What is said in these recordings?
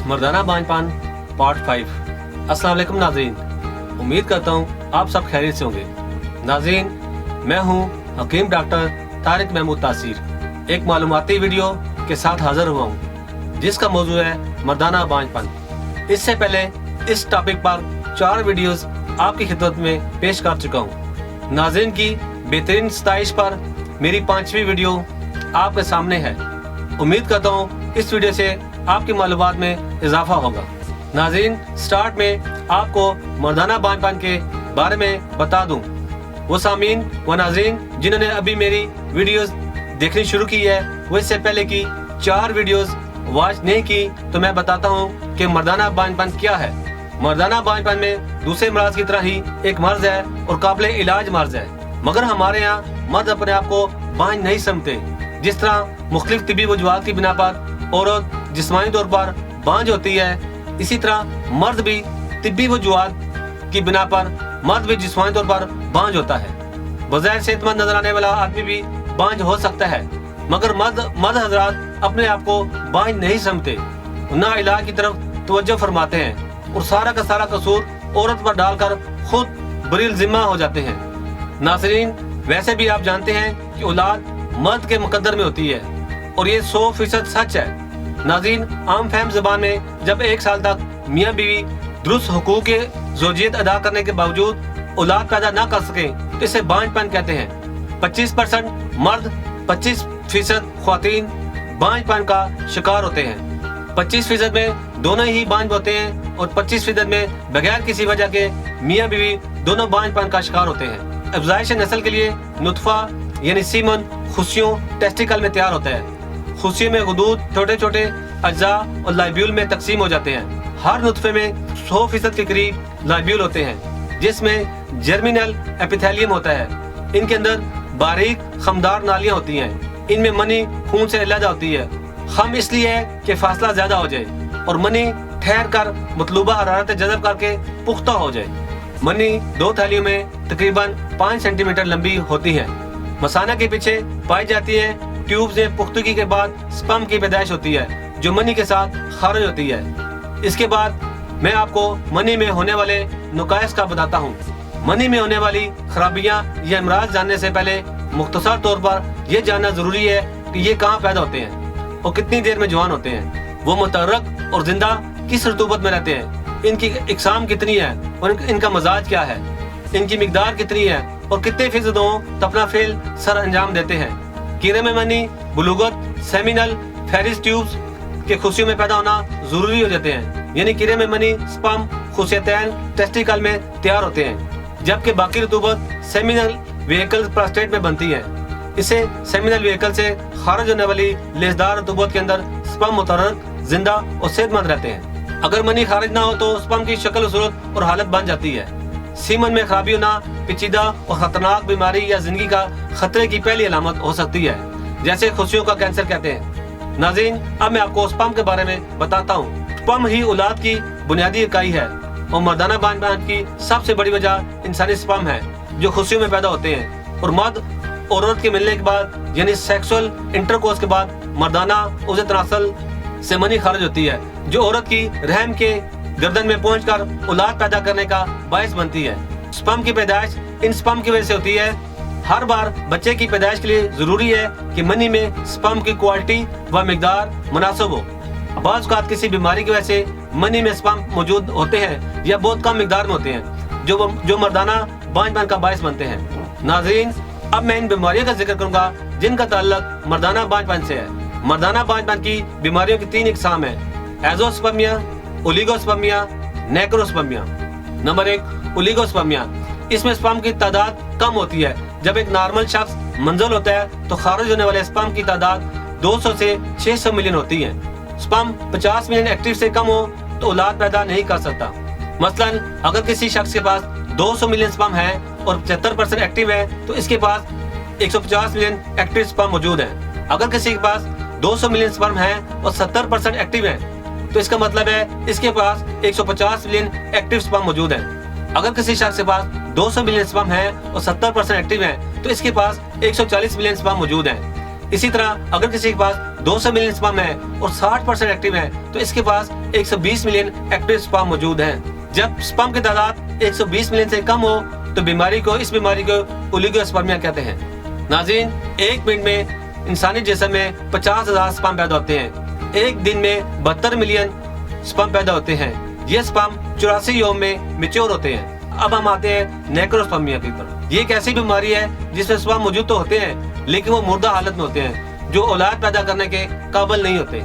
मर्दाना बांझपन पार्ट 5। अस्सलाम वालेकुम नाज़रीन, उम्मीद करता हूँ आप सब खैरियत से होंगे। नाज़रीन, मैं हूँ हकीम डॉक्टर तारिक महमूद तासीर, एक मालूमाती वीडियो के साथ हाजिर हुआ हूँ जिसका मौजू है मर्दाना बांझपन। इससे पहले इस टॉपिक पर 4 वीडियोस आपकी खिदमत में पेश कर चुका हूँ। नाज़रीन की बेहतरीन सताइश पर मेरी 5वीं वीडियो आपके सामने है। उम्मीद करता हूँ इस वीडियो से आपकी मालूमात में इजाफा होगा। नाज़रीन, स्टार्ट में आपको मर्दाना बांझपन के बारे में बता दूं। वो सामीन व नाज़रीन जिन्होंने अभी मेरी वीडियोस देखनी शुरू की है, वो इससे पहले की 4 वीडियोस वॉच नहीं की, तो मैं बताता हूँ कि मर्दाना बांझपन क्या है। मर्दाना बांझपन में दूसरे मर्ज की तरह ही एक मर्ज है और काबिल इलाज मर्ज है, मगर हमारे यहाँ मर्द अपने आप को बांझ नहीं समझते। जिस तरह मुख्तलिफ तिब्बी वजूहात की बिना पर औरत जिस्मानी तौर पर बांझ होती है, इसी तरह मर्द भी तिब्बी वजूहात की बिना पर मर्द भी जिस्मानी तौर पर बांझ होता है। बज़ाहिर सेहतमंद नजर आने वाला आदमी भी बांझ हो सकता है, मगर मर्द हजरात अपने आप को बांझ नहीं समझते, ना इलाज की तरफ तवज्जो फरमाते हैं और सारा का सारा कसूर औरत पर डालकर खुद बरील जिम्मा हो जाते हैं। नाज़रीन, वैसे भी आप जानते हैं कि औलाद मर्द के मुकद्दर में होती है और ये 100% सच है। नाज़रीन, आम फहम ज़बान में जब 1 साल तक मियाँ बीवी दुरुस्त हुकूक के ज़ौजियत अदा करने के बावजूद औलाद पैदा ना कर सकें तो इसे बांझपन कहते हैं। 25% मर्द, 25% ख्वातीन बांझपन का शिकार होते हैं। 25% में दोनों ही बांझ होते हैं और 25% में बगैर किसी वजह के मियाँ बीवी दोनों बांझपन का शिकार होते हैं। अफज़ाइश नस्ल के लिए नुतफा यानी सीमन खुशियों टेस्टिकल में तैयार होता है। खुशियों में गुदूद छोटे छोटे अज्जा और लाइब्यूल में तकसीम हो जाते हैं। हर नुतफे में 100% के करीब लाइब्यूल होते हैं, जिसमें जर्मिनल एपिथेलियम होता है। इनके अंदर बारीक खमदार नालियां होती हैं। इनमें मनी खून से अलग होती है। खम इसलिए है कि फासला ज्यादा हो जाए और मनी ठहर कर मतलूबा हरारत जज़ब करके पुख्ता हो जाए। मनी 2 थैलियों में तकरीबन 5 सेंटीमीटर लंबी होती है। मसाना के पीछे पाई जाती है। ट्यूब्स में पुख्तगी के बाद स्पर्म की पैदाइश होती है जो मनी के साथ खारिज होती है। इसके बाद मैं आपको मनी में होने वाले नुकाइस का बताता हूँ। मनी में होने वाली खराबियाँ या अमराज जानने से पहले मुख्तसर तौर पर यह जानना जरूरी है कि ये कहाँ पैदा होते हैं और कितनी देर में जवान होते हैं। वो मुतहर्रिक और जिंदा किस रतूबत में रहते हैं, इनकी इकसाम कितनी है और इनका मजाज क्या है, इनकी मिकदार कितनी है और कितने फीसद हो तो अपना फेल सर अंजाम देते हैं। कीड़े में मनी, बुलूगत, सेमिनल, फेरिस ट्यूब्स के खुशियों में पैदा होना जरूरी हो जाते हैं। यानी कीड़े में मनी, स्पर्म, खुशियतैन टेस्टिकल में तैयार होते हैं, जबकि बाकी रतूबत सेमिनल वेहिकल प्रोस्टेट में बनती है। इसे सेमिनल वेहिकल से खारिज होने वाली लेसदार रतूबत के अंदर स्पर्म मुतहर्रिक, जिंदा और सेहतमंद रहते हैं। अगर मनी खारिज ना हो तो स्पर्म की शक्ल, सूरत और हालत बन जाती है। सीमन में खराबी होना पेचीदा और खतरनाक बीमारी या जिंदगी का खतरे की पहली अलामत हो सकती है, जैसे खुशियों का कैंसर कहते हैं। नाज़रीन, अब मैं आपको स्पर्म के बारे में बताता हूँ। स्पर्म ही औलाद की बुनियादी इकाई है और मर्दाना बांझपन की सबसे बड़ी वजह इंसानी स्पर्म है जो खुशियों में पैदा होते हैं। और मर्द और औरत के मिलने के बाद यानी सेक्सुअल इंटरकोर्स के बाद मर्दाना उज़े तनासल से मनी खारिज होती है, जो औरत की रहम के गर्दन में पहुंचकर औलाद पैदा करने का बायस बनती है। स्पर्म की पैदाइश इन स्पर्म की वजह से होती है। हर बार बच्चे की पैदाइश के लिए जरूरी है कि मनी में स्पर्म की क्वालिटी व मिकदार मुनासिब हो। बाज़ औक़ात किसी बीमारी की वजह से मनी में स्पर्म मौजूद होते हैं या बहुत कम मिकदार में होते हैं, जो मर्दाना बांझपन का बायस बनते हैं। नाज़रीन, अब मैं इन बीमारियों का जिक्र करूंगा जिनका ताल्लुक मर्दाना बांझपन से है। मर्दाना बांझपन की बीमारियों की 3 इकसाम है: azoospermia, oligospermia, necrospermia. Number 1, oligospermia. इसमें स्पर्म की तादाद कम होती है। जब एक नॉर्मल शख्स मंजल होता है तो खारिज होने वाले स्पर्म की तादाद 200 से 600 मिलियन होती है। स्पर्म 50 मिलियन एक्टिव से कम हो तो औलाद पैदा नहीं कर सकता। मसलन अगर किसी शख्स के पास 200 मिलियन स्पर्म है और 75% एक्टिव है तो इसके पास 150 मिलियन एक्टिव स्पर्म मौजूद है। अगर किसी के पास 200 मिलियन स्पर्म है और 70% एक्टिव है तो इसका मतलब है इसके पास 150 मिलियन एक्टिव स्पर्म मौजूद है। अगर किसी शख्स के पास 200 मिलियन स्पर्म है और 70% एक्टिव है तो इसके पास 140 मिलियन स्पर्म मौजूद है। इसी तरह अगर किसी के पास 200 मिलियन स्पर्म है और 60% एक्टिव है तो इसके पास 120 मिलियन एक्टिव स्पर्म मौजूद हैं। जब स्पर्म की तादाद 120 मिलियन से कम हो तो इस बीमारी को ओलिगोस्पर्मिया कहते हैं। नाज़रीन, एक मिनट में इंसानी जिस्म में 50,000 स्पर्म पैदा होते हैं। एक दिन में 72 मिलियन स्पर्म पैदा होते हैं। ये स्पर्म 84 यौम में मैच्योर होते हैं। अब हम आते हैं नेक्रोस्पर्मिया की तरफ। ये एक ऐसी बीमारी है जिसमें स्पर्म मौजूद तो होते हैं लेकिन वो मुर्दा हालत में होते हैं जो औलाद पैदा करने के काबिल नहीं होते।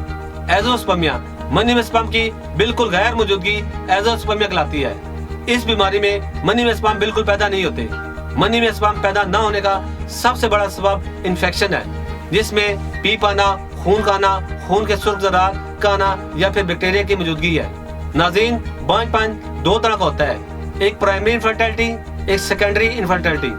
एज़ोस्पर्मिया मनी में स्पर्म की बिल्कुल गैर मौजूदगी एज़ोस्पर्मिया कहलाती है। इस बीमारी में मनी में स्पर्म बिल्कुल पैदा नहीं होते। मनी में स्पर्म पैदा न होने का सबसे बड़ा सबब इन्फेक्शन है, जिसमें पीप आना, खून के सुर्ख ज़रात का आना या फिर बैक्टीरिया की मौजूदगी है। नाज़रीन, बांझपन दो तरह का होता है, एक प्राइमरी इनफर्टिलिटी, एक सेकेंडरी इनफर्टिलिटी।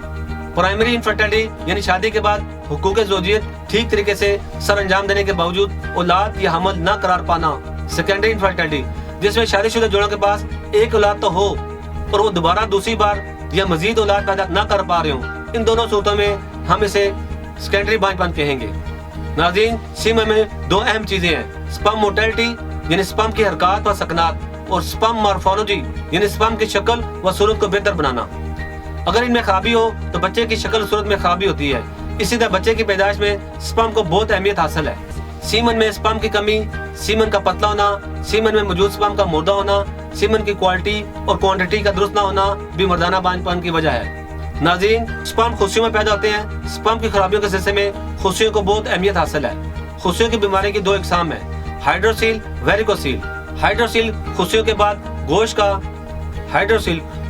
प्राइमरी इनफर्टिलिटी यानी शादी के बाद हुकूक ज़ौजियत ठीक तरीके से सर अंजाम देने के बावजूद औलाद या हमल न करार पाना। सेकेंडरी इनफर्टिलिटी जिसमें शादीशुदा जोड़ों के पास एक औलाद तो हो और वो दोबारा दूसरी बार या मजीद औलाद पैदा न कर पा रहे हो। इन दोनों सूरतों में हम इसे सेकेंडरी बांझपन कहेंगे। नाज़रीन, सीमन में दो अहम चीजें हैं, स्पर्म मोटेलिटी यानी स्पर्म की हरकत व सकनात और स्पर्म मॉर्फोलॉजी यानी स्पर्म की शक्ल व सूरत को बेहतर बनाना। अगर इनमें खराबी हो तो बच्चे की शक्ल सूरत में खराबी होती है। इसी तरह बच्चे की पैदाइश में स्पर्म को बहुत अहमियत हासिल है। सीमन में स्पर्म की कमी, सीमन का पतला होना, सीमन में मौजूद स्पर्म का मुर्दा होना, सीमन की क्वालिटी और क्वांटिटी का दुरुस्त न होना भी मर्दाना बांझपन की वजह है। नाज़रीन, स्पर्म खुशियों में पैदा होते हैं। स्पर्म की खराबियों के सिलसिले में खुशियों को बहुत अहमियत हासिल है। खुशियों की बीमारी की दो इकसाम है, हाइड्रोसील, वेरिकोसील। हाइड्रोसील खुशियों के बाद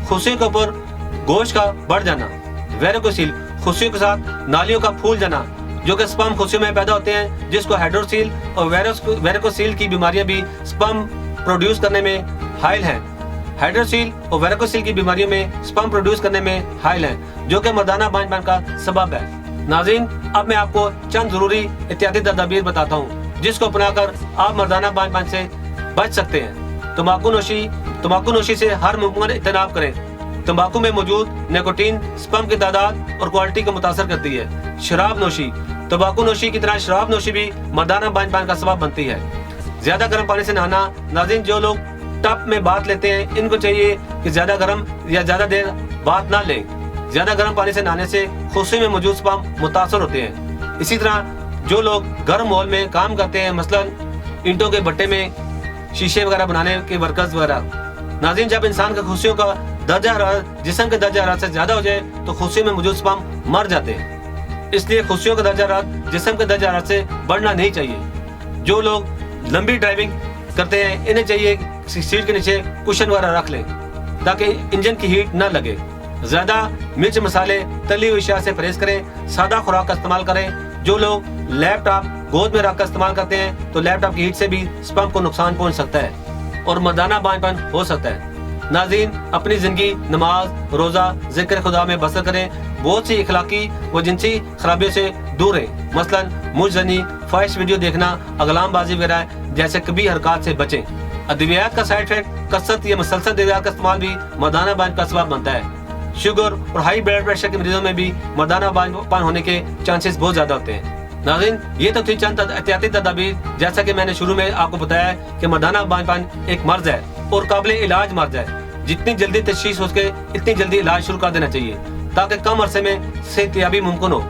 खुशियों के ऊपर गोश्त का बढ़ जाना। वेरिकोसील खुशियों के साथ नालियों का फूल जाना, जो कि स्पर्म खुशियों में पैदा होते हैं, जिसको हाइड्रोसील और वेरिकोसील की बीमारियां भी स्पर्म प्रोड्यूस करने में हाइल हैं। हाइड्रोसील और वेरिकोसील की बीमारियों में स्पर्म प्रोड्यूस करने में हाइल हैं, जो कि मर्दाना बांझपन का सबब है। नाज़रीन, अब मैं आपको चंद जरूरी एहतियाती तदाबीर बताता हूँ जिसको अपनाकर आप मर्दाना बांझपन से बच सकते हैं। तंबाकू नोशी से हर मुमकिन इज्तनाब करें। तंबाकू में मौजूद निकोटीन स्पर्म की तादाद और क्वालिटी को मुतासर करती है। शराब नोशी, तंबाकू नोशी की तरह शराब नोशी भी मर्दाना बांझपन का सबब बनती है। ज्यादा गर्म पानी से नहाना। नाज़रीन, जो लोग टप में बाथ लेते हैं इनको चाहिए कि ज्यादा गर्म या ज्यादा देर बाथ ना लें। ज्यादा गर्म पानी से नहाने से खुशी में मौजूद स्पर्म मुतासर होते हैं। इसी तरह जो लोग गर्म माहौल में काम करते हैं, मसलन ईंटों के भट्टे में शीशे वगैरह बनाने के वर्कर्स वगैरह। नाज़रीन, जब इंसान का खुशियों का दर्जा हरारत जिस्म के दर्जा हरारत से ज्यादा हो जाए तो खुशियों में मौजूद स्पर्म मर जाते हैं। इसलिए खुशियों का दर्जा हरारत जिस्म के दर्जा हरारत से बढ़ना नहीं चाहिए। जो लोग लंबी ड्राइविंग करते हैं इन्हें चाहिए सीट के नीचे कुशन वगैरह रख लें ताकि इंजन की हीट न लगे। ज्यादा मिर्च मसाले तली हुई अशिया से परहेज करें। सादा खुराक का इस्तेमाल करें। जो लोग लैपटॉप गोद में रखकर इस्तेमाल करते हैं तो लैपटॉप की हीट से भी स्पर्म को नुकसान पहुंच सकता है और मर्दाना बांझपन हो सकता है। नाज़रीन, अपनी जिंदगी नमाज, रोजा, जिक्र खुदा में बसर करें। बहुत सी इखलाकी व जिनसी खराबियों से दूर रहें, मसलन मुजनी, ख्वाहिश वीडियो देखना, अगलामबाजी वगैरह जैसे कभी हरकत से बचें। अद्वियात का साइड इफेक्ट, कसरत या मुसलसल दवाइयात का इस्तेमाल भी मर्दाना बांझपन का सबब बनता है। शुगर और हाई ब्लड प्रेशर के मरीजों में भी मर्दाना बांझपन होने के चांसेस बहुत ज्यादा होते हैं। नाज़रीन, ये तो थी चंद एहतियाती तदाबीर। जैसा कि मैंने शुरू में आपको बताया कि मर्दाना बांझपन एक मर्ज है और काबिल इलाज मर्ज है। जितनी जल्दी तशखीस हो सके इतनी जल्दी इलाज शुरू कर देना चाहिए ताकि कम अरसे में सेहतयाबी मुमकिन हो।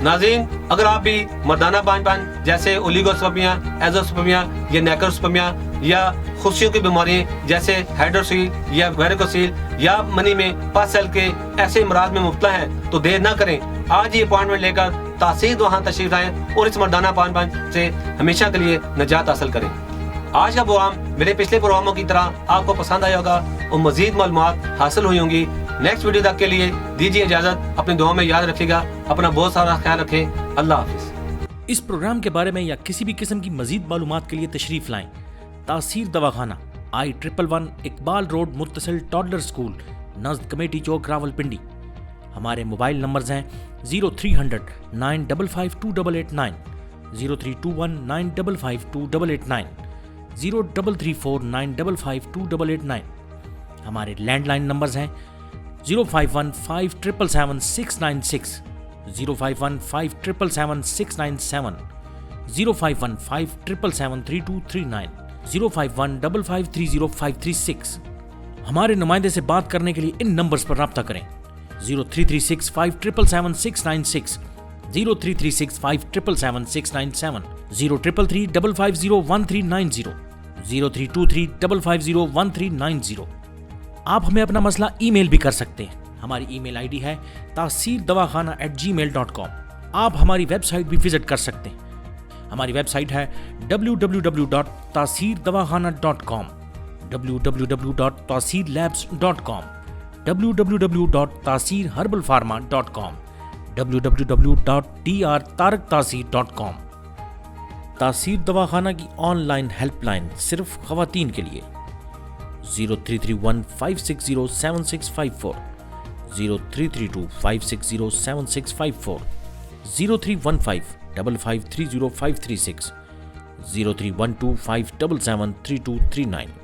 नाज़रीन, अगर आप भी मर्दाना बांझपन जैसे ओलिगोस्पर्मिया, एज़ोस्पर्मिया या नेक्रोस्पर्मिया या खुशियों की बीमारियां जैसे हाइड्रोसील या वेरिकोसील या मनी में पस सेल के ऐसे इमराज में मुब्तला हैं तो देर न करें। आज ही अपॉइंटमेंट लेकर तासीर वहाँ तशरीफ लाएं और इस मर्दाना बांझपन से हमेशा के लिए निजात हासिल करें। आज का प्रोग्राम मेरे पिछले प्रोग्रामों की तरह आपको पसंद आया होगा और मजीद मालूमात हासिल हुई होंगी। नेक्स्ट वीडियो तक के लिए दीजिए इजाजत। अपनी दुआ में याद रखिएगा। अपना बहुत सारा ख्याल रखें। अल्लाह हाफिज। इस प्रोग्राम के बारे में या किसी भी किस्म की मजीद मालूमात के लिए तशरीफ लाएं। तासीर दवाखाना, I111 इकबाल रोड, मुत्तसिल टॉडलर स्कूल, नज़द कमेटी चौक, रावलपिंडी। हमारे मोबाइल नंबर्स हैं 0300 955 2889, 0321 955 2889, 0334 955 2889। हमारे लैंडलाइन नंबर्स हैं 051 577 696, 0515777697, 0515773239, 0515530536। हमारे नुमाइंदे से बात करने के लिए इन नंबर्स पर राब्ता करें 033657777696, 033657777697, 0333550139, 0323550139। आप हमें अपना मसला ईमेल भी कर सकते हैं। हमारी ईमेल आईडी है taseerdawakana@gmail.com। आप हमारी वेबसाइट भी विजिट कर सकते हैं। हमारी वेबसाइट है www.taseerdawakana.com, www.taseerlabs.com, www.taseerherbalpharma.com, www.drtaraktaseer.com। तासीर दवाखाना की ऑनलाइन हेल्पलाइन सिर्फ खवातीन के लिए 033156076540, 033256076540, 0315553056, 031257732339।